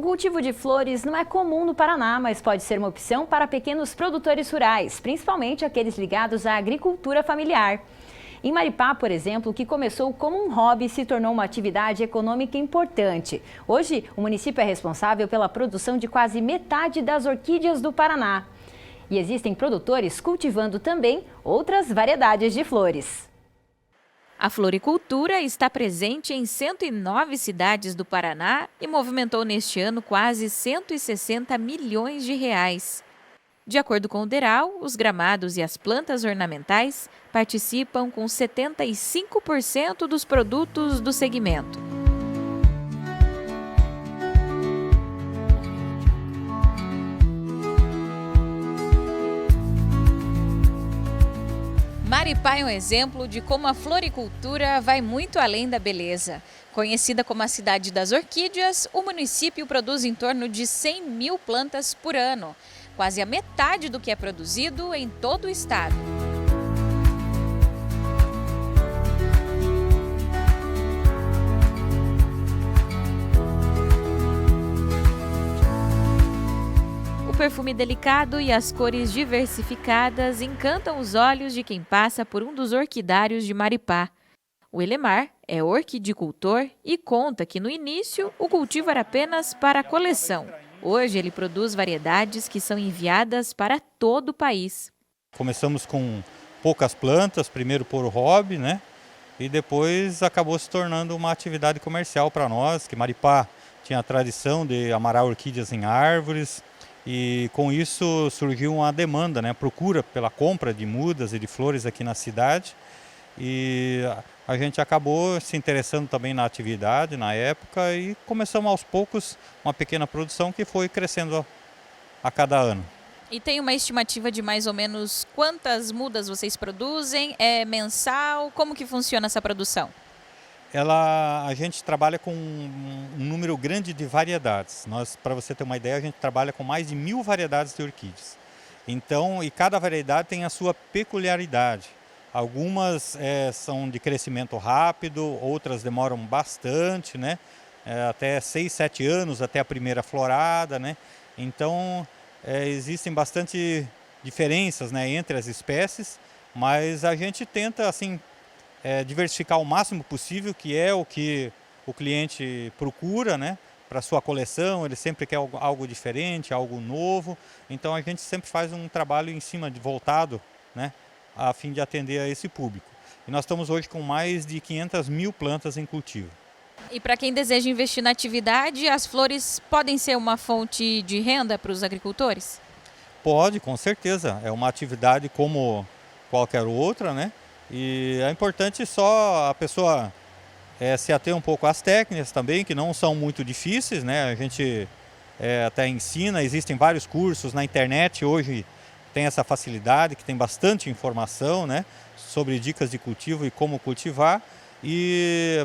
cultivo de flores não é comum no Paraná, mas pode ser uma opção para pequenos produtores rurais, principalmente aqueles ligados à agricultura familiar. Em Maripá, por exemplo, o que começou como um hobby se tornou uma atividade econômica importante. Hoje, o município é responsável pela produção de quase metade das orquídeas do Paraná. E existem produtores cultivando também outras variedades de flores. A floricultura está presente em 109 cidades do Paraná e movimentou neste ano quase 160 milhões de reais. De acordo com o DERAL, os gramados e as plantas ornamentais participam com 75% dos produtos do segmento. Maripá é um exemplo de como a floricultura vai muito além da beleza. Conhecida como a cidade das orquídeas, o município produz em torno de 100 mil plantas por ano, quase a metade do que é produzido em todo o estado. O perfume delicado e as cores diversificadas encantam os olhos de quem passa por um dos orquidários de Maripá. O Elemar é orquidicultor e conta que no início o cultivo era apenas para a coleção. Hoje ele produz variedades que são enviadas para todo o país. Começamos com poucas plantas, primeiro por hobby, né? E depois acabou se tornando uma atividade comercial para nós, que Maripá tinha a tradição de amarrar orquídeas em árvores. E com isso surgiu uma demanda, né? Procura pela compra de mudas e de flores aqui na cidade. E a gente acabou se interessando também na atividade na época e começamos aos poucos uma pequena produção que foi crescendo a cada ano. E tem uma estimativa de mais ou menos quantas mudas vocês produzem? É mensal? Como que funciona essa produção? A gente trabalha com um número grande de variedades. Para você ter uma ideia, a gente trabalha com mais de 1000 variedades de orquídeas. Então, e cada variedade tem a sua peculiaridade. Algumas são de crescimento rápido, outras demoram bastante, né? Até 6, 7 anos, até a primeira florada, né? Então, existem bastante diferenças, né, entre as espécies, mas a gente tenta, assim, diversificar o máximo possível, que é o que o cliente procura, né, para sua coleção. Ele sempre quer algo diferente, algo novo. Então a gente sempre faz um trabalho em cima voltado, né, a fim de atender a esse público. E nós estamos hoje com mais de 500 mil plantas em cultivo. E para quem deseja investir na atividade, as flores podem ser uma fonte de renda para os agricultores? Pode, com certeza. É uma atividade como qualquer outra, né? E é importante só a pessoa se ater um pouco às técnicas também, que não são muito difíceis, né? A gente até ensina, existem vários cursos na internet hoje, tem essa facilidade, que tem bastante informação, né, sobre dicas de cultivo e como cultivar. E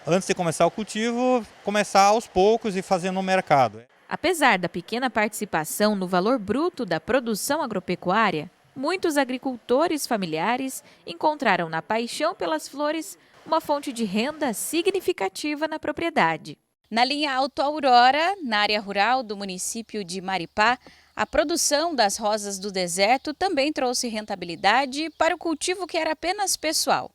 antes de começar o cultivo, começar aos poucos e fazer no mercado. Apesar da pequena participação no valor bruto da produção agropecuária, muitos agricultores familiares encontraram na paixão pelas flores uma fonte de renda significativa na propriedade. Na linha Alto Aurora, na área rural do município de Maripá, a produção das rosas do deserto também trouxe rentabilidade para o cultivo que era apenas pessoal.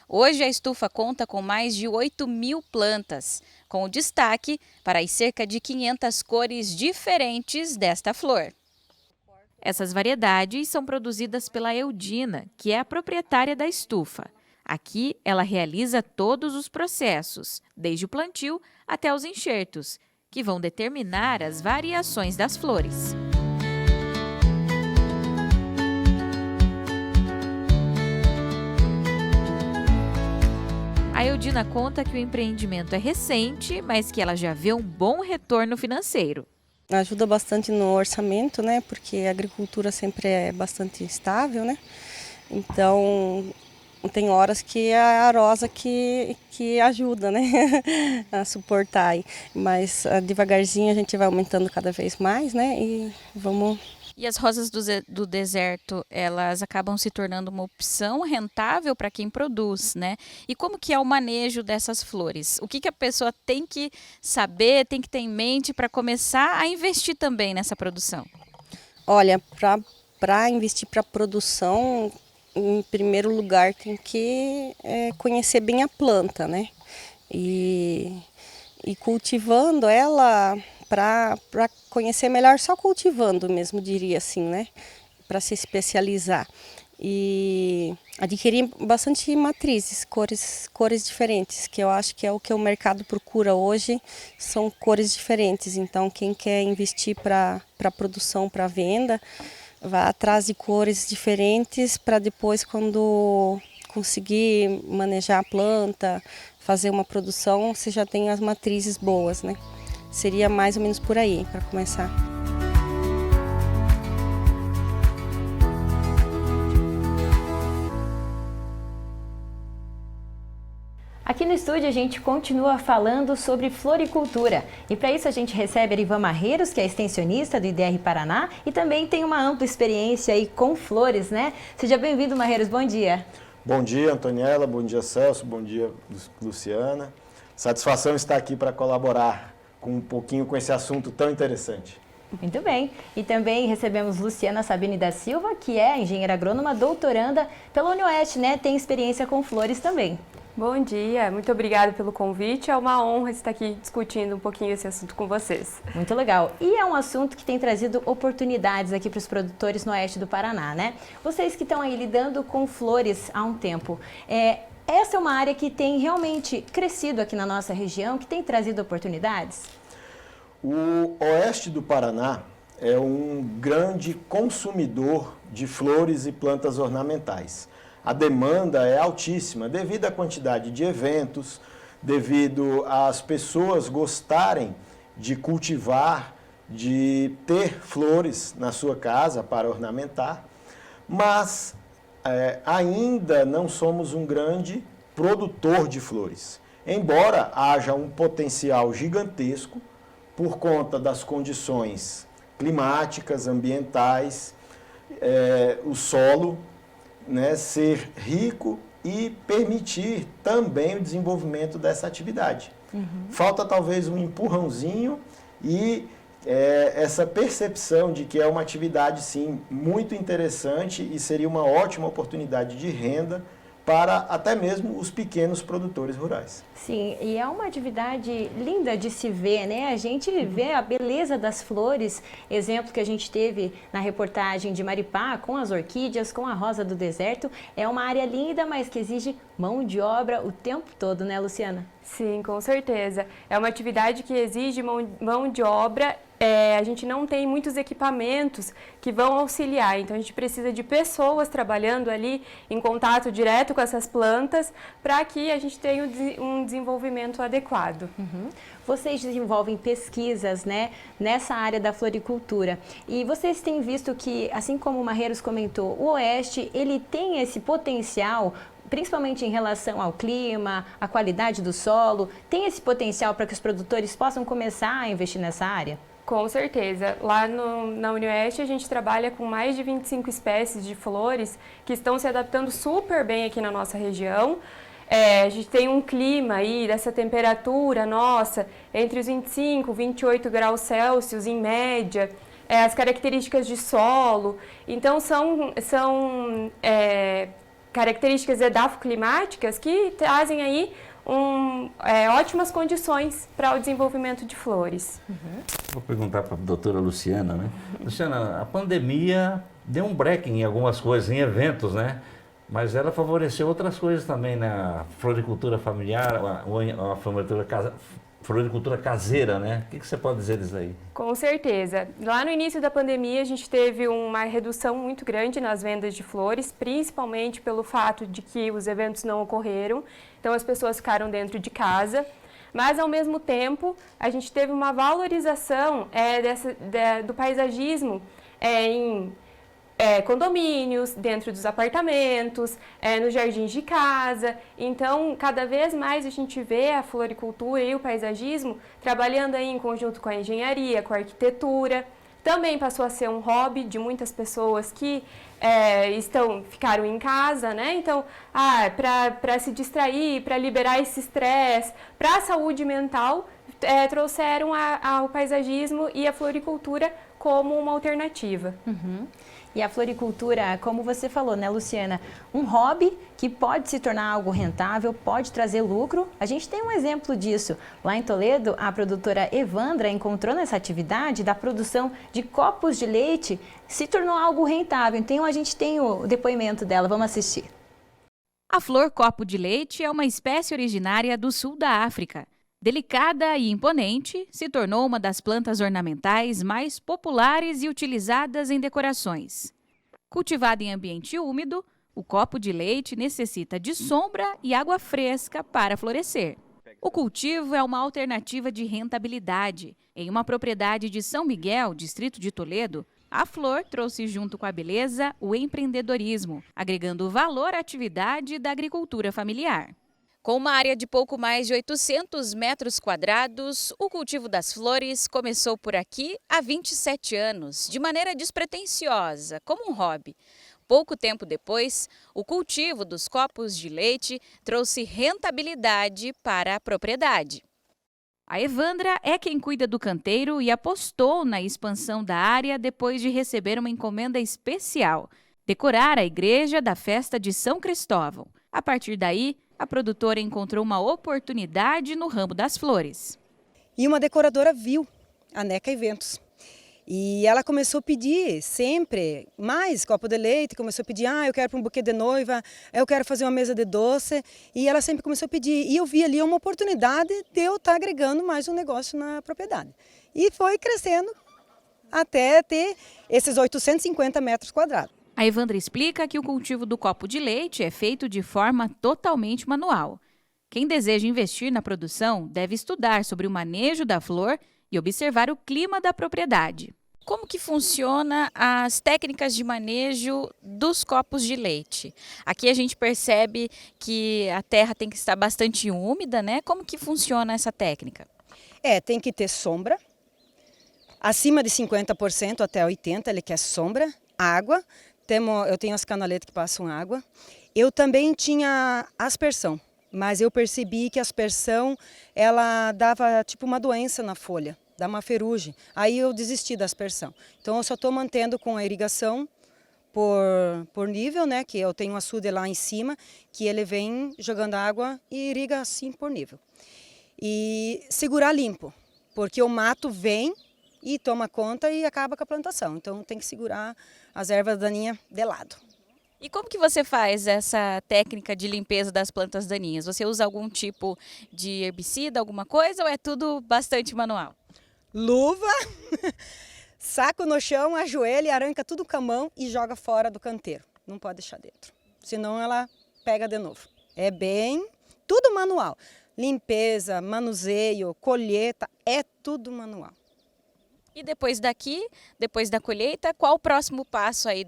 Hoje a estufa conta com mais de 8 mil plantas, com destaque para as cerca de 500 cores diferentes desta flor. Essas variedades são produzidas pela Eudina, que é a proprietária da estufa. Aqui, ela realiza todos os processos, desde o plantio até os enxertos, que vão determinar as variações das flores. A Eudina conta que o empreendimento é recente, mas que ela já vê um bom retorno financeiro. Ajuda bastante no orçamento, né? Porque a agricultura sempre é bastante instável, né? Então, tem horas que é a rosa que ajuda, né? A suportar. Mas devagarzinho a gente vai aumentando cada vez mais, né? E vamos E as rosas do deserto, elas acabam se tornando uma opção rentável para quem produz, né? E como que é o manejo dessas flores? O que que a pessoa tem que saber, tem que ter em mente para começar a investir também nessa produção? Olha, para investir para produção, em primeiro lugar tem que conhecer bem a planta, né? E cultivando ela, para conhecer melhor, só cultivando mesmo, diria assim, né? Para se especializar. E adquirir bastante matrizes, cores diferentes, que eu acho que é o que o mercado procura hoje, são cores diferentes. Então, quem quer investir para produção, para venda, vai atrás de cores diferentes para depois, quando conseguir manejar a planta, fazer uma produção, você já tem as matrizes boas, né? Seria mais ou menos por aí, para começar. Aqui no estúdio a gente continua falando sobre floricultura e para isso a gente recebe a Erivan Marreiros, que é extensionista do IDR Paraná e também tem uma ampla experiência aí com flores, né? Seja bem-vindo, Marreiros, bom dia. Bom dia, Antoniela, bom dia, Celso, bom dia, Luciana. Satisfação estar aqui para colaborar um pouquinho com esse assunto tão interessante. Muito bem. E também recebemos Luciana Sabine da Silva, que é engenheira agrônoma, doutoranda pela UniOeste, né? Tem experiência com flores também. Bom dia, muito obrigada pelo convite. É uma honra estar aqui discutindo um pouquinho esse assunto com vocês. Muito legal. E é um assunto que tem trazido oportunidades aqui para os produtores no oeste do Paraná, né? Vocês que estão aí lidando com flores há um tempo, essa é uma área que tem realmente crescido aqui na nossa região, que tem trazido oportunidades? O oeste do Paraná é um grande consumidor de flores e plantas ornamentais. A demanda é altíssima devido à quantidade de eventos, devido às pessoas gostarem de cultivar, de ter flores na sua casa para ornamentar, mas ainda não somos um grande produtor de flores. Embora haja um potencial gigantesco por conta das condições climáticas, ambientais, o solo, né, ser rico e permitir também o desenvolvimento dessa atividade. Falta talvez um empurrãozinho e essa percepção de que é uma atividade, sim, muito interessante e seria uma ótima oportunidade de renda para até mesmo os pequenos produtores rurais. Sim, e é uma atividade linda de se ver, né? A gente vê a beleza das flores, exemplo que a gente teve na reportagem de Maripá, com as orquídeas, com a rosa do deserto. É uma área linda, mas que exige mão de obra o tempo todo, né, Luciana? Sim, com certeza. É uma atividade que exige mão de obra. A gente não tem muitos equipamentos que vão auxiliar, então a gente precisa de pessoas trabalhando ali em contato direto com essas plantas para que a gente tenha um desenvolvimento adequado. Vocês desenvolvem pesquisas, né, nessa área da floricultura e vocês têm visto que, assim como o Marreiros comentou, o Oeste ele tem esse potencial, principalmente em relação ao clima, à qualidade do solo, tem esse potencial para que os produtores possam começar a investir nessa área? Com certeza. Lá na UniOeste a gente trabalha com mais de 25 espécies de flores que estão se adaptando super bem aqui na nossa região. A gente tem um clima aí dessa temperatura nossa entre os 25 e 28 graus Celsius em média, as características de solo. Então são características edafoclimáticas que trazem aí ótimas condições para o desenvolvimento de flores. Vou perguntar para a doutora Luciana, né? Luciana, a pandemia deu um break em algumas coisas, em eventos, né? Mas ela favoreceu outras coisas também, né? A floricultura familiar, a floricultura caseira, né? O que você pode dizer disso aí? Com certeza. Lá no início da pandemia, a gente teve uma redução muito grande nas vendas de flores, principalmente pelo fato de que os eventos não ocorreram, então as pessoas ficaram dentro de casa. Mas, ao mesmo tempo, a gente teve uma valorização do paisagismo em condomínios, dentro dos apartamentos, nos jardins de casa. Então, cada vez mais a gente vê a floricultura e o paisagismo trabalhando aí em conjunto com a engenharia, com a arquitetura, Também passou a ser um hobby de muitas pessoas que ficaram em casa, né? Então, para se distrair, para liberar esse estresse, para a saúde mental, trouxeram o paisagismo e a floricultura como uma alternativa. Uhum. E a floricultura, como você falou, né, Luciana, um hobby que pode se tornar algo rentável, pode trazer lucro. A gente tem um exemplo disso. Lá em Toledo, a produtora Evandra encontrou nessa atividade da produção de copos de leite, se tornou algo rentável. Então a gente tem o depoimento dela, vamos assistir. A flor copo de leite é uma espécie originária do sul da África. Delicada e imponente, se tornou uma das plantas ornamentais mais populares e utilizadas em decorações. Cultivada em ambiente úmido, o copo de leite necessita de sombra e água fresca para florescer. O cultivo é uma alternativa de rentabilidade. Em uma propriedade de São Miguel, distrito de Toledo, a flor trouxe junto com a beleza o empreendedorismo, agregando valor à atividade da agricultura familiar. Com uma área de pouco mais de 800 metros quadrados, o cultivo das flores começou por aqui há 27 anos, de maneira despretensiosa, como um hobby. Pouco tempo depois, o cultivo dos copos de leite trouxe rentabilidade para a propriedade. A Evandra é quem cuida do canteiro e apostou na expansão da área depois de receber uma encomenda especial: decorar a igreja da festa de São Cristóvão. A partir daí, a produtora encontrou uma oportunidade no ramo das flores. E uma decoradora viu a Neca Eventos. E ela começou a pedir sempre mais copo de leite, começou a pedir, eu quero para um buquê de noiva, eu quero fazer uma mesa de doce. E ela sempre começou a pedir. E eu vi ali uma oportunidade de eu estar agregando mais um negócio na propriedade. E foi crescendo até ter esses 850 metros quadrados. A Evandra explica que o cultivo do copo de leite é feito de forma totalmente manual. Quem deseja investir na produção deve estudar sobre o manejo da flor e observar o clima da propriedade. Como que funciona as técnicas de manejo dos copos de leite? Aqui a gente percebe que a terra tem que estar bastante úmida, né? Como que funciona essa técnica? Tem que ter sombra, acima de 50% até 80% ele quer sombra, água. Eu tenho as canaletas que passam água. Eu também tinha aspersão, mas eu percebi que a aspersão ela dava tipo uma doença na folha, dá uma ferrugem. Aí eu desisti da aspersão. Então eu só estou mantendo com a irrigação por nível, né? Que eu tenho um açude lá em cima, que ele vem jogando água e irriga assim por nível. E segurar limpo, porque o mato vem e toma conta e acaba com a plantação. Então tem que segurar as ervas daninhas de lado. E como que você faz essa técnica de limpeza das plantas daninhas? Você usa algum tipo de herbicida, alguma coisa, ou é tudo bastante manual? Luva, saco no chão, ajoelha, arranca tudo com a mão e joga fora do canteiro. Não pode deixar dentro, senão ela pega de novo. É bem, tudo manual. Limpeza, manuseio, colheita, é tudo manual. E depois daqui, depois da colheita, qual o próximo passo aí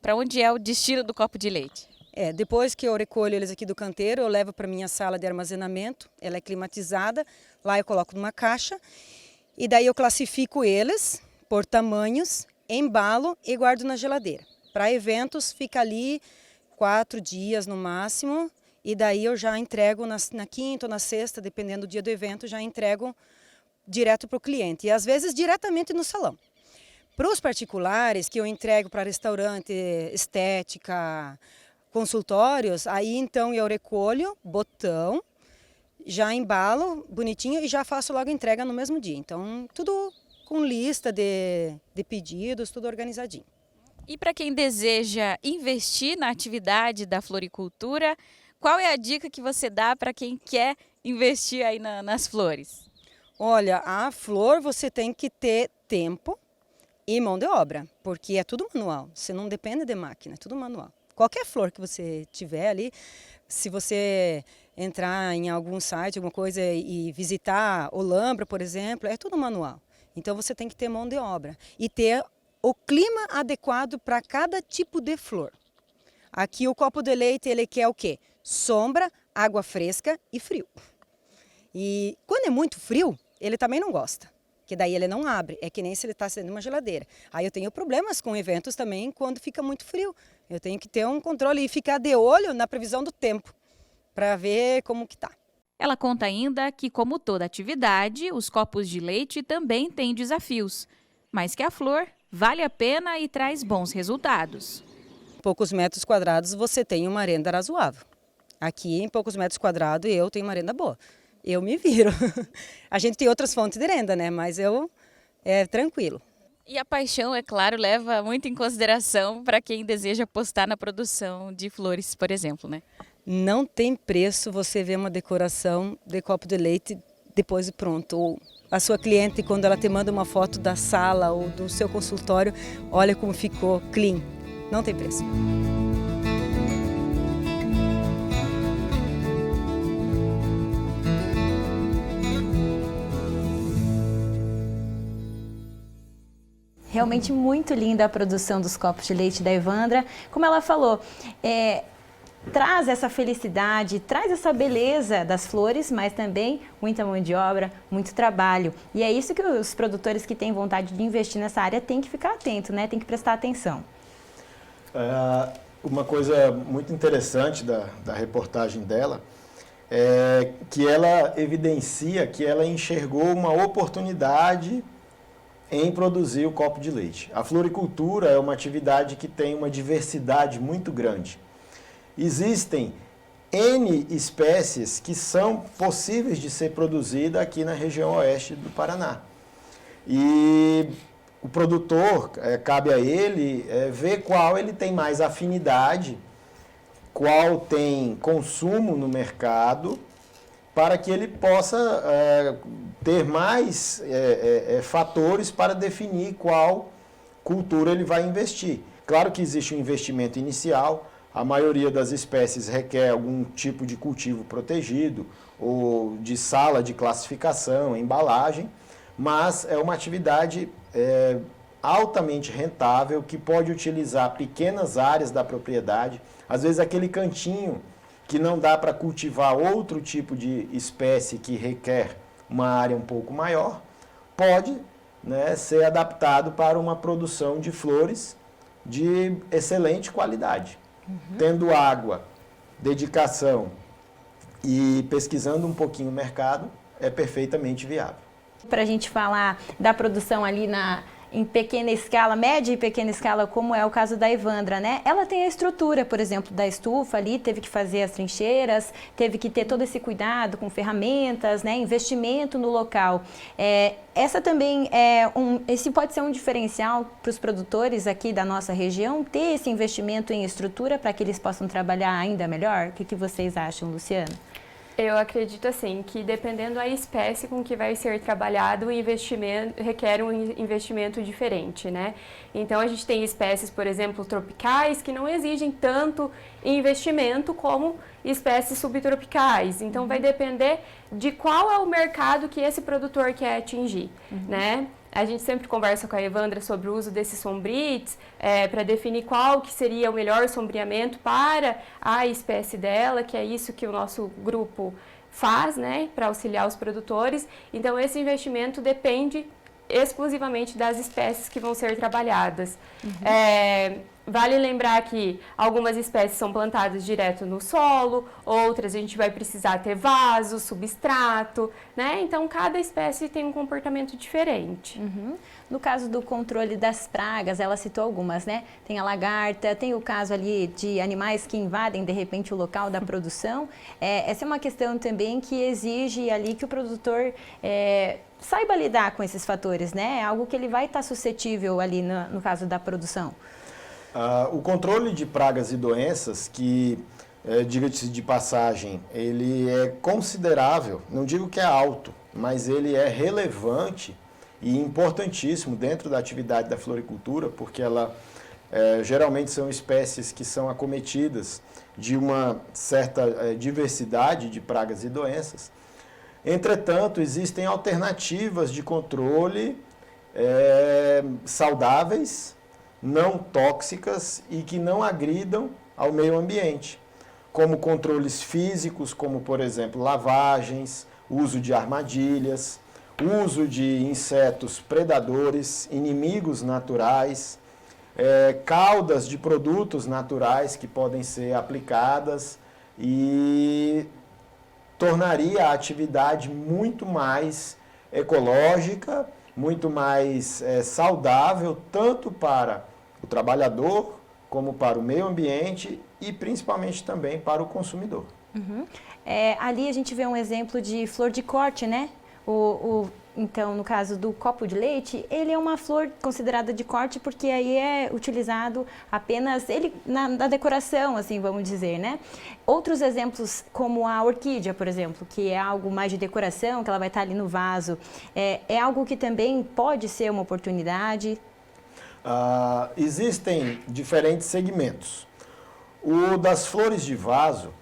para onde é o destino do copo de leite? Depois que eu recolho eles aqui do canteiro, eu levo para minha sala de armazenamento, ela é climatizada, lá eu coloco numa caixa e daí eu classifico eles por tamanhos, embalo e guardo na geladeira. Para eventos fica ali 4 dias no máximo e daí eu já entrego na quinta ou na sexta, dependendo do dia do evento, já entrego direto para o cliente e às vezes diretamente no salão. Para os particulares que eu entrego para restaurante, estética, consultórios, aí então eu recolho, botão, já embalo bonitinho e já faço logo a entrega no mesmo dia. Então tudo com lista de pedidos, tudo organizadinho. E para quem deseja investir na atividade da floricultura, qual é a dica que você dá para quem quer investir aí nas flores? Olha, a flor você tem que ter tempo e mão de obra, porque é tudo manual, você não depende de máquina, é tudo manual. Qualquer flor que você tiver ali, se você entrar em algum site, alguma coisa e visitar Olambra, por exemplo, é tudo manual. Então você tem que ter mão de obra e ter o clima adequado para cada tipo de flor. Aqui o copo de leite ele quer o quê? Sombra, água fresca e frio. E quando é muito frio, ele também não gosta. que daí ele não abre. É que nem se ele está dentro de uma geladeira. Aí eu tenho problemas com eventos também quando fica muito frio. Eu tenho que ter um controle e ficar de olho na previsão do tempo para ver como que tá. Ela conta ainda que, como toda atividade, os copos de leite também têm desafios, mas que a flor vale a pena e traz bons resultados. Poucos metros quadrados você tem uma renda razoável. Aqui, em poucos metros quadrados, eu tenho uma renda boa. Eu me viro. A gente tem outras fontes de renda, né? Mas é tranquilo. E a paixão, é claro, leva muito em consideração para quem deseja apostar na produção de flores, por exemplo, né? Não tem preço você ver uma decoração de copo de leite depois de pronto. Ou a sua cliente, quando ela te manda uma foto da sala ou do seu consultório, olha como ficou clean. Não tem preço. Realmente muito linda a produção dos copos de leite da Evandra. Como ela falou, traz essa felicidade, traz essa beleza das flores, mas também muita mão de obra, muito trabalho. E é isso que os produtores que têm vontade de investir nessa área têm que ficar atento, né? Tem que prestar atenção. Uma coisa muito interessante da reportagem dela é que ela evidencia que ela enxergou uma oportunidade em produzir o copo de leite. A floricultura é uma atividade que tem uma diversidade muito grande. Existem N espécies que são possíveis de ser produzidas aqui na região oeste do Paraná. E o produtor, cabe a ele ver qual ele tem mais afinidade, qual tem consumo no mercado, para que ele possa ter mais fatores para definir qual cultura ele vai investir. Claro que existe um investimento inicial, a maioria das espécies requer algum tipo de cultivo protegido ou de sala de classificação, embalagem, mas é uma atividade altamente rentável que pode utilizar pequenas áreas da propriedade, às vezes aquele cantinho que não dá para cultivar outro tipo de espécie que requer uma área um pouco maior, pode, né, ser adaptado para uma produção de flores de excelente qualidade. Tendo água, dedicação e pesquisando um pouquinho o mercado, é perfeitamente viável. Para a gente falar da produção ali em pequena escala, média e pequena escala, como é o caso da Evandra, né? Ela tem a estrutura, por exemplo, da estufa ali, teve que fazer as trincheiras, teve que ter todo esse cuidado com ferramentas, né? Investimento no local. Essa também esse pode ser um diferencial para os produtores aqui da nossa região, ter esse investimento em estrutura para que eles possam trabalhar ainda melhor? O que vocês acham, Luciana? Eu acredito assim, que dependendo da espécie com que vai ser trabalhado, o investimento requer um investimento diferente, né? Então a gente tem espécies, por exemplo, tropicais, que não exigem tanto investimento como espécies subtropicais. Então vai depender de qual é o mercado que esse produtor quer atingir, né? A gente sempre conversa com a Evandra sobre o uso desses sombrites, para definir qual que seria o melhor sombreamento para a espécie dela, que é isso que o nosso grupo faz, né, para auxiliar os produtores. Então, esse investimento depende exclusivamente das espécies que vão ser trabalhadas. Vale lembrar que algumas espécies são plantadas direto no solo, outras a gente vai precisar ter vaso, substrato, né? Então, cada espécie tem um comportamento diferente. No caso do controle das pragas, ela citou algumas, né? Tem a lagarta, tem o caso ali de animais que invadem, de repente, o local da produção. Essa é uma questão também que exige ali que o produtor saiba lidar com esses fatores, né? É algo que ele vai estar suscetível ali no caso da produção. O controle de pragas e doenças, que, diga-se de passagem, ele é considerável, não digo que é alto, mas ele é relevante e importantíssimo dentro da atividade da floricultura, porque ela geralmente são espécies que são acometidas de uma certa diversidade de pragas e doenças. Entretanto, existem alternativas de controle saudáveis, não tóxicas e que não agridam ao meio ambiente, como controles físicos, como, por exemplo, lavagens, uso de armadilhas, uso de insetos predadores, inimigos naturais, caudas de produtos naturais que podem ser aplicadas e tornaria a atividade muito mais ecológica, muito mais saudável, tanto para o trabalhador, como para o meio ambiente e principalmente também para o consumidor. Uhum. Ali a gente vê um exemplo de flor de corte, né? Então, no caso do copo de leite, ele é uma flor considerada de corte porque aí é utilizado apenas ele na decoração, assim, vamos dizer, né? Outros exemplos, como a orquídea, por exemplo, que é algo mais de decoração, que ela vai estar ali no vaso, é algo que também pode ser uma oportunidade? Existem diferentes segmentos. O das flores de vaso,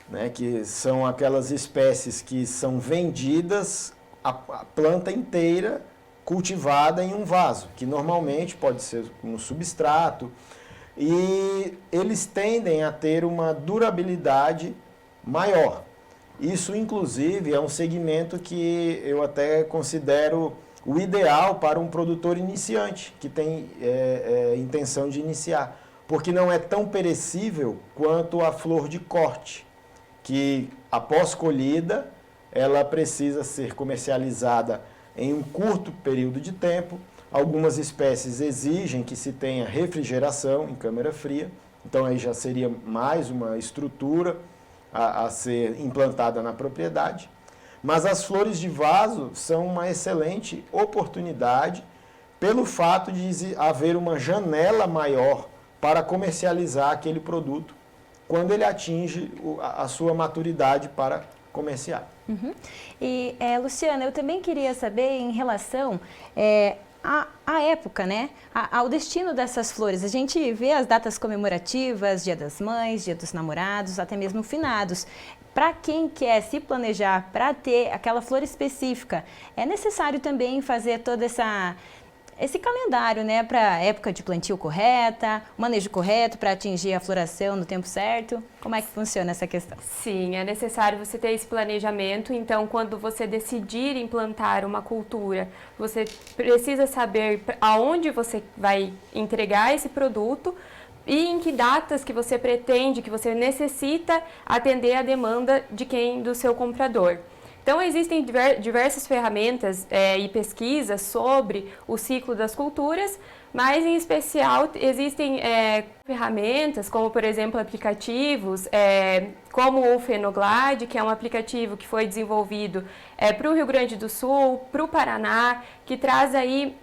né, que são aquelas espécies que são vendidas a planta inteira cultivada em um vaso, que normalmente pode ser um substrato, e eles tendem a ter uma durabilidade maior. Isso, inclusive, é um segmento que eu até considero o ideal para um produtor iniciante, que tem intenção de iniciar, porque não é tão perecível quanto a flor de corte, que após colhida, ela precisa ser comercializada em um curto período de tempo. Algumas espécies exigem que se tenha refrigeração em câmara fria, então aí já seria mais uma estrutura a ser implantada na propriedade. Mas as flores de vaso são uma excelente oportunidade pelo fato de haver uma janela maior para comercializar aquele produto quando ele atinge a sua maturidade para comerciar. Uhum. E, Luciana, eu também queria saber em relação à época, né? Ao destino dessas flores. A gente vê as datas comemorativas, Dia das Mães, Dia dos Namorados, até mesmo finados. Para quem quer se planejar para ter aquela flor específica, é necessário também fazer todo esse calendário, né, para a época de plantio correta, manejo correto para atingir a floração no tempo certo. Como é que funciona essa questão? Sim, é necessário você ter esse planejamento. Então, quando você decidir implantar uma cultura, você precisa saber aonde você vai entregar esse produto e em que datas que você pretende, que você necessita atender a demanda do seu comprador. Então, existem diversas ferramentas e pesquisas sobre o ciclo das culturas, mas, em especial, existem ferramentas, como, por exemplo, aplicativos, como o Fenoglade, que é um aplicativo que foi desenvolvido para o Rio Grande do Sul, para o Paraná, que traz aí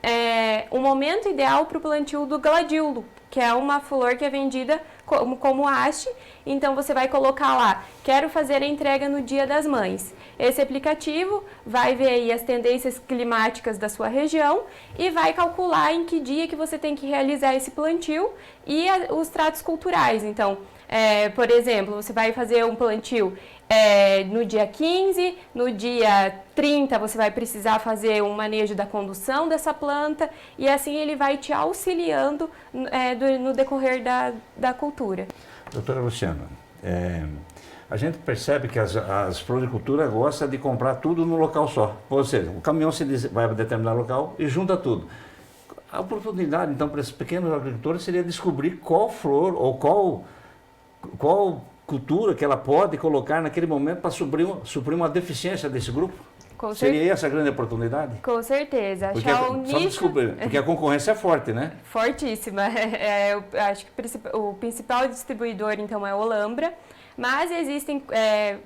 um momento ideal para o plantio do gladiolo, que é uma flor que é vendida como haste. Então, você vai colocar lá, quero fazer a entrega no Dia das Mães. Esse aplicativo vai ver aí as tendências climáticas da sua região e vai calcular em que dia que você tem que realizar esse plantio e os tratos culturais. Então, por exemplo, você vai fazer um plantio no dia 15, no dia 30 você vai precisar fazer um manejo da condução dessa planta e assim ele vai te auxiliando no decorrer da cultura. Doutora Luciana, a gente percebe que as floriculturas gostam de comprar tudo no local só. Ou seja, o caminhão vai para determinado local e junta tudo. A oportunidade, então, para esses pequenos agricultores seria descobrir qual flor ou qual cultura que ela pode colocar naquele momento para suprir uma deficiencia desse grupo? Seria essa a grande oportunidade? Com certeza. Porque, só descobrir, porque a concorrência é forte, né? Fortíssima. Eu acho que o principal distribuidor, então, é o Olambra, mas existem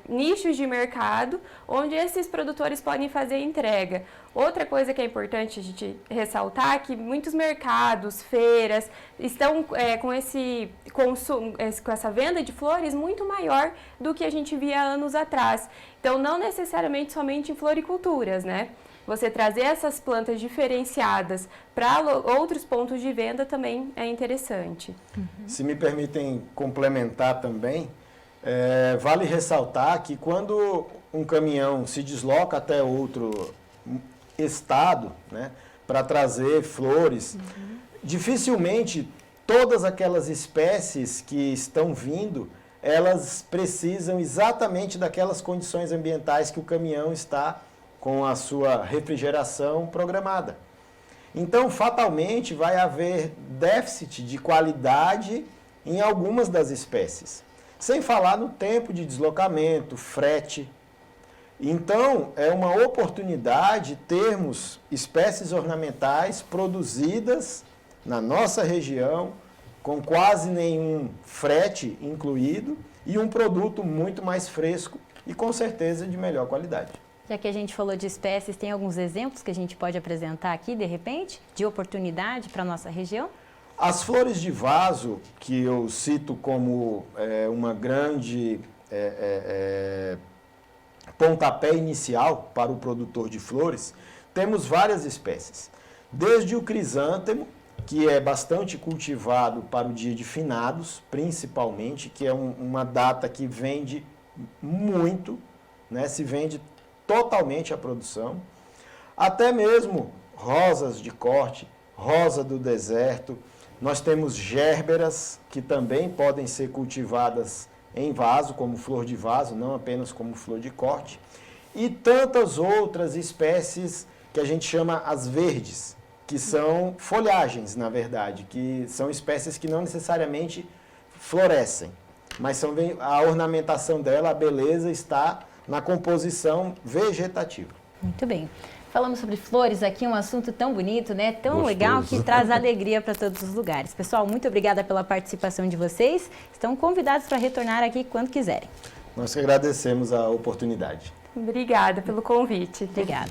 nichos de mercado onde esses produtores podem fazer entrega. Outra coisa que é importante a gente ressaltar é que muitos mercados, feiras, estão com essa venda de flores muito maior do que a gente via anos atrás. Então, não necessariamente somente em floriculturas, né? Você trazer essas plantas diferenciadas para outros pontos de venda também é interessante. Uhum. Se me permitem complementar também, vale ressaltar que quando um caminhão se desloca até outro estado, né, para trazer flores, dificilmente todas aquelas espécies que estão vindo, elas precisam exatamente daquelas condições ambientais que o caminhão está com a sua refrigeração programada. Então, fatalmente, vai haver déficit de qualidade em algumas das espécies. Sem falar no tempo de deslocamento, frete. Então, é uma oportunidade termos espécies ornamentais produzidas na nossa região, com quase nenhum frete incluído, e um produto muito mais fresco e, com certeza, de melhor qualidade. Já que a gente falou de espécies, tem alguns exemplos que a gente pode apresentar aqui, de repente, de oportunidade para a nossa região? As flores de vaso, que eu cito como uma grande pontapé inicial para o produtor de flores, temos várias espécies. Desde o crisântemo, que é bastante cultivado para o dia de finados, principalmente, que é uma data que vende muito, né? Se vende totalmente a produção, até mesmo rosas de corte, rosa do deserto. Nós temos gérberas, que também podem ser cultivadas em vaso, como flor de vaso, não apenas como flor de corte, e tantas outras espécies que a gente chama as verdes, que são folhagens, na verdade, que são espécies que não necessariamente florescem, mas a ornamentação dela, a beleza está na composição vegetativa. Muito bem. Falamos sobre flores aqui, um assunto tão bonito, né? Tão Gostoso. legal, que traz alegria para todos os lugares. Pessoal, muito obrigada pela participação de vocês. Estão convidados para retornar aqui quando quiserem. Nós que agradecemos a oportunidade. Obrigada pelo convite. Obrigada.